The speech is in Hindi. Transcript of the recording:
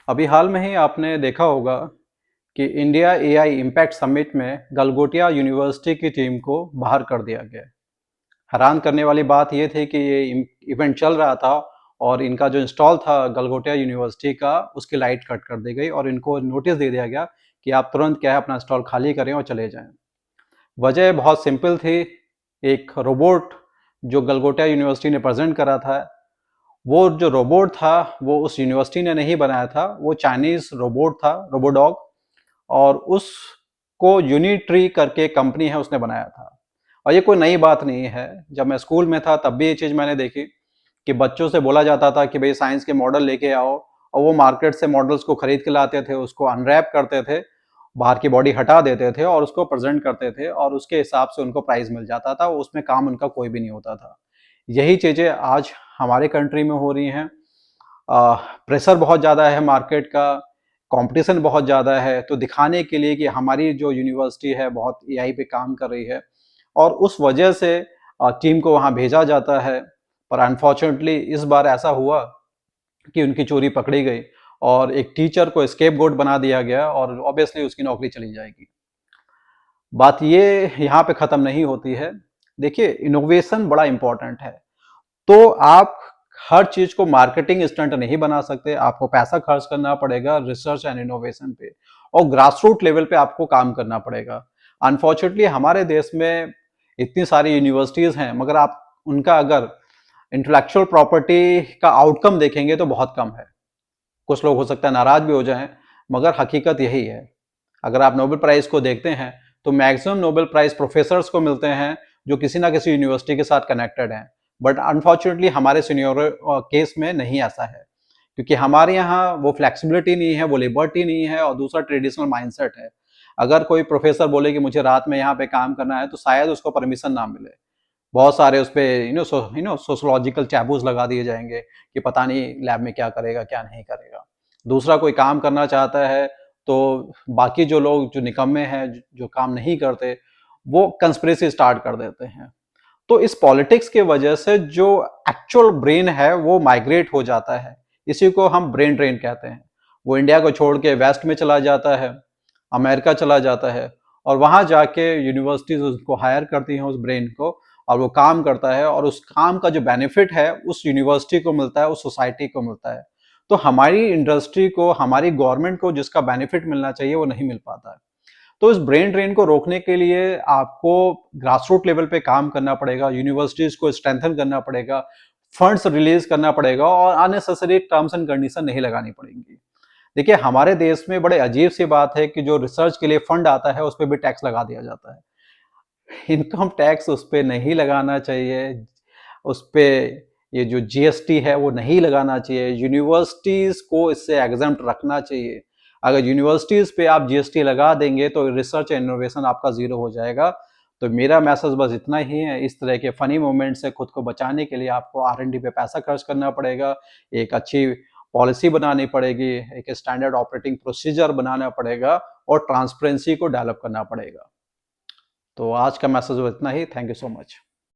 अभी हाल में ही आपने देखा होगा कि इंडिया एआई इम्पैक्ट समिट में गलगोटिया यूनिवर्सिटी की टीम को बाहर कर दिया गया। हैरान करने वाली बात ये थी कि ये इवेंट चल रहा था और इनका जो इंस्टॉल था गलगोटिया यूनिवर्सिटी का, उसकी लाइट कट कर दी गई और इनको नोटिस दे दिया गया कि आप तुरंत क्या है अपना स्टॉल खाली करें और चले जाएं। वजह बहुत सिंपल थी। एक रोबोट जो गलगोटिया यूनिवर्सिटी ने प्रेजेंट करा था, वो जो रोबोट था वो उस यूनिवर्सिटी ने नहीं बनाया था, वो चाइनीज रोबोट था, रोबोडॉग। और उसको यूनिट्री करके कंपनी है, उसने बनाया था। और ये कोई नई बात नहीं है। जब मैं स्कूल में था तब भी ये चीज़ मैंने देखी कि बच्चों से बोला जाता था कि भाई साइंस के मॉडल लेके आओ, और वो मार्केट से मॉडल्स को खरीद के लाते थे, उसको अनरैप करते थे, बाहर की बॉडी हटा देते थे और उसको प्रेजेंट करते थे और उसके हिसाब से उनको प्राइज मिल जाता था। उसमें काम उनका कोई भी नहीं होता था। यही चीज़ें आज हमारे कंट्री में हो रही हैं। प्रेशर बहुत ज़्यादा है मार्केट का, कंपटीशन बहुत ज़्यादा है, तो दिखाने के लिए कि हमारी जो यूनिवर्सिटी है बहुत एआई पे काम कर रही है, और उस वजह से टीम को वहाँ भेजा जाता है। पर अनफॉर्चुनेटली इस बार ऐसा हुआ कि उनकी चोरी पकड़ी गई और एक टीचर को स्केपगोट बना दिया गया और ऑब्वियसली उसकी नौकरी चली जाएगी। बात ये यहाँ पे ख़त्म नहीं होती है। देखिए, इनोवेशन बड़ा इंपॉर्टेंट है। तो आप हर चीज को मार्केटिंग स्टंट नहीं बना सकते, आपको पैसा खर्च करना पड़ेगा रिसर्च एंड इनोवेशन पे, और ग्रास रूट लेवल पे आपको काम करना पड़ेगा। अनफॉर्चुनेटली हमारे देश में इतनी सारी यूनिवर्सिटीज हैं, मगर आप उनका अगर इंटेलेक्चुअल प्रॉपर्टी का आउटकम देखेंगे तो बहुत कम है। कुछ लोग हो सकता है नाराज भी हो जाएं, मगर हकीकत यही है। अगर आप नोबेल प्राइज को देखते हैं तो मैक्सिमम नोबेल प्राइज प्रोफेसर्स को मिलते हैं जो किसी ना किसी यूनिवर्सिटी के साथ कनेक्टेड हैं। बट अनफॉर्चुनेटली हमारे सीनियर केस में नहीं ऐसा है, क्योंकि हमारे यहाँ वो फ्लेक्सिबिलिटी नहीं है, वो लिबर्टी नहीं है, और दूसरा ट्रेडिशनल माइंडसेट है। अगर कोई प्रोफेसर बोले कि मुझे रात में यहाँ पे काम करना है तो शायद उसको परमिशन ना मिले। बहुत सारे उस पर सोशोलॉजिकल टैबूज लगा दिए जाएंगे कि पता नहीं लैब में क्या करेगा क्या नहीं करेगा। दूसरा, कोई काम करना चाहता है तो बाकी जो लोग जो निकम्मे हैं, जो काम नहीं करते, वो कंस्पिरेसी स्टार्ट कर देते हैं। तो इस पॉलिटिक्स की वजह से जो एक्चुअल ब्रेन है वो माइग्रेट हो जाता है। इसी को हम ब्रेन ड्रेन कहते हैं। वो इंडिया को छोड़ के वेस्ट में चला जाता है, अमेरिका चला जाता है, और वहां जाके यूनिवर्सिटीज उसको हायर करती हैं उस ब्रेन को, और वो काम करता है, और उस काम का जो बेनिफिट है उस यूनिवर्सिटी को मिलता है, उस सोसाइटी को मिलता है। तो हमारी इंडस्ट्री को, हमारी गवर्नमेंट को जिसका बेनिफिट मिलना चाहिए वो नहीं मिल पाता है। तो इस ब्रेन ड्रेन को रोकने के लिए आपको ग्रास रूट लेवल पे काम करना पड़ेगा, यूनिवर्सिटीज को स्ट्रेंथन करना पड़ेगा, फंड्स रिलीज करना पड़ेगा, और अननेसेसरी टर्म्स एंड कंडीशन नहीं लगानी पड़ेंगी। देखिए, हमारे देश में बड़े अजीब सी बात है कि जो रिसर्च के लिए फंड आता है उस पर भी टैक्स लगा दिया जाता है। इनकम टैक्स उस पर नहीं लगाना चाहिए, उस पर ये जो जीएसटी है वो नहीं लगाना चाहिए। यूनिवर्सिटीज को इससे एग्जम्प्ट रखना चाहिए। अगर यूनिवर्सिटीज पे आप जीएसटी लगा देंगे तो रिसर्च एंड इनोवेशन आपका जीरो हो जाएगा। तो मेरा मैसेज बस इतना ही है। इस तरह के फनी मोमेंट से खुद को बचाने के लिए आपको आर&डी पे पैसा खर्च करना पड़ेगा, एक अच्छी पॉलिसी बनानी पड़ेगी, एक स्टैंडर्ड ऑपरेटिंग प्रोसीजर बनाना पड़ेगा, और ट्रांसपेरेंसी को डेवलप करना पड़ेगा। तो आज का मैसेज इतना ही। Thank you so much.